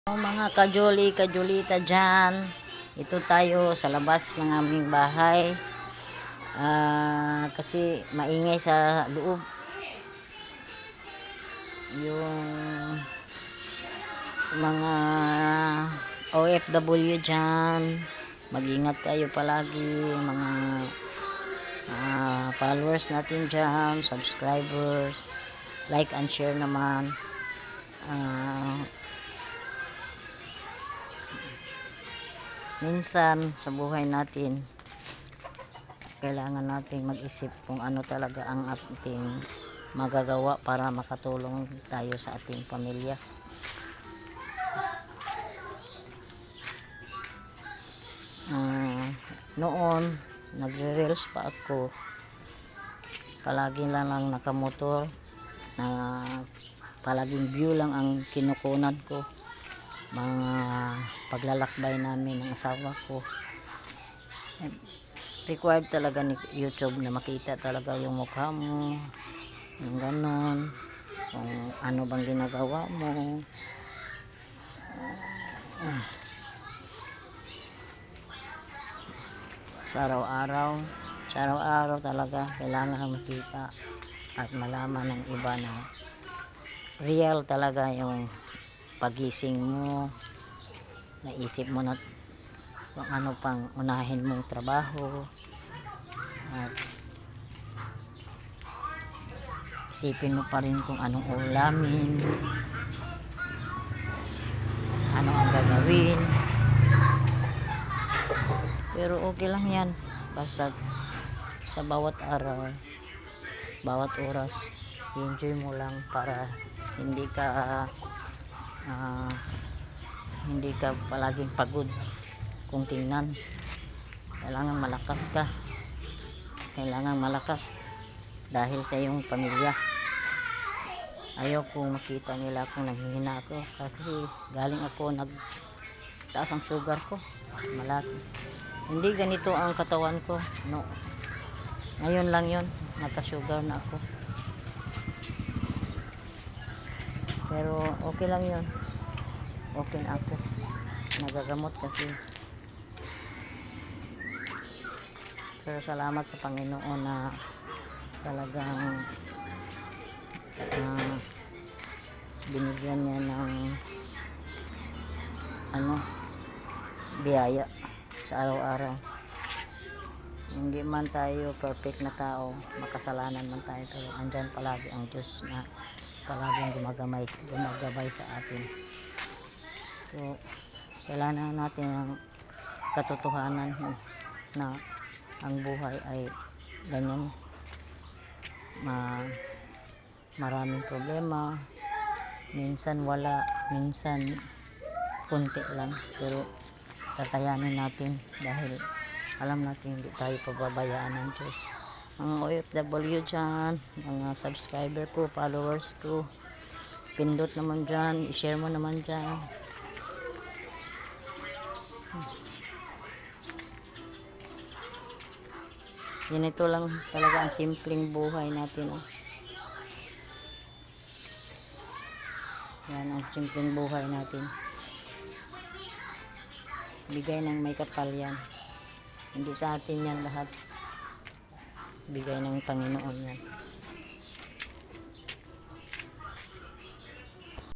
Mga kajoli, kajolita dyan, ito tayo sa labas ng aming bahay. Kasi maingay sa loob yung mga OFW dyan. Mag-ingat kayo palagi, mga followers natin dyan, subscribers, like and share naman. Minsan sa buhay natin kailangan nating mag-isip kung ano talaga ang ating magagawa para makatulong tayo sa ating pamilya. Noon nagre-reels pa ako, palagi lang nakamotor, na palaging view lang ang kinukunan ko, mga paglalakbay namin ng asawa ko. Required talaga ni YouTube na makita talaga yung mukha mo, yung ganon, kung ano bang ginagawa mo. Sa araw-araw talaga kailangan makita at malaman ng iba na real talaga yung pagising mo, naisip mo na kung ano pang unahin mong trabaho, at isipin mo pa rin kung anong ulamin, ano ang gagawin. Pero okay lang yan, basta sa bawat araw, bawat oras, enjoy mo lang para hindi ka palaging pagod. Kung tingnan, kailangan malakas dahil sa iyong pamilya. Ayaw kong makita nila kung nanghihina ako, kasi galing ako, nagtaas ang sugar ko, malaki. Hindi ganito ang katawan ko, no. Ngayon lang yun, nagka-sugar na ako. Pero okay lang yun, okay na ako, nagagamot kasi. Pero salamat sa Panginoon na talagang binigyan niya ng biyaya sa araw-araw. Hindi man tayo perfect na tao, makasalanan man tayo, pero andyan palagi ang Diyos na palaging gumagabay sa atin. So kailangan natin ang katotohanan na ang buhay ay ganyan, maraming problema, minsan wala, minsan kunti lang, pero kakayanin natin dahil alam natin hindi tayo pababayaan ng Diyos. Mga OFW dyan, mga subscriber ko, followers ko, pindot naman dyan, i-share mo naman dyan. Ganito lang talaga ang simpleng buhay natin. Yan ang simpleng buhay natin. Bigay ng may kapal yan. Hindi sa atin yan lahat. Bigay ng Panginoon yan.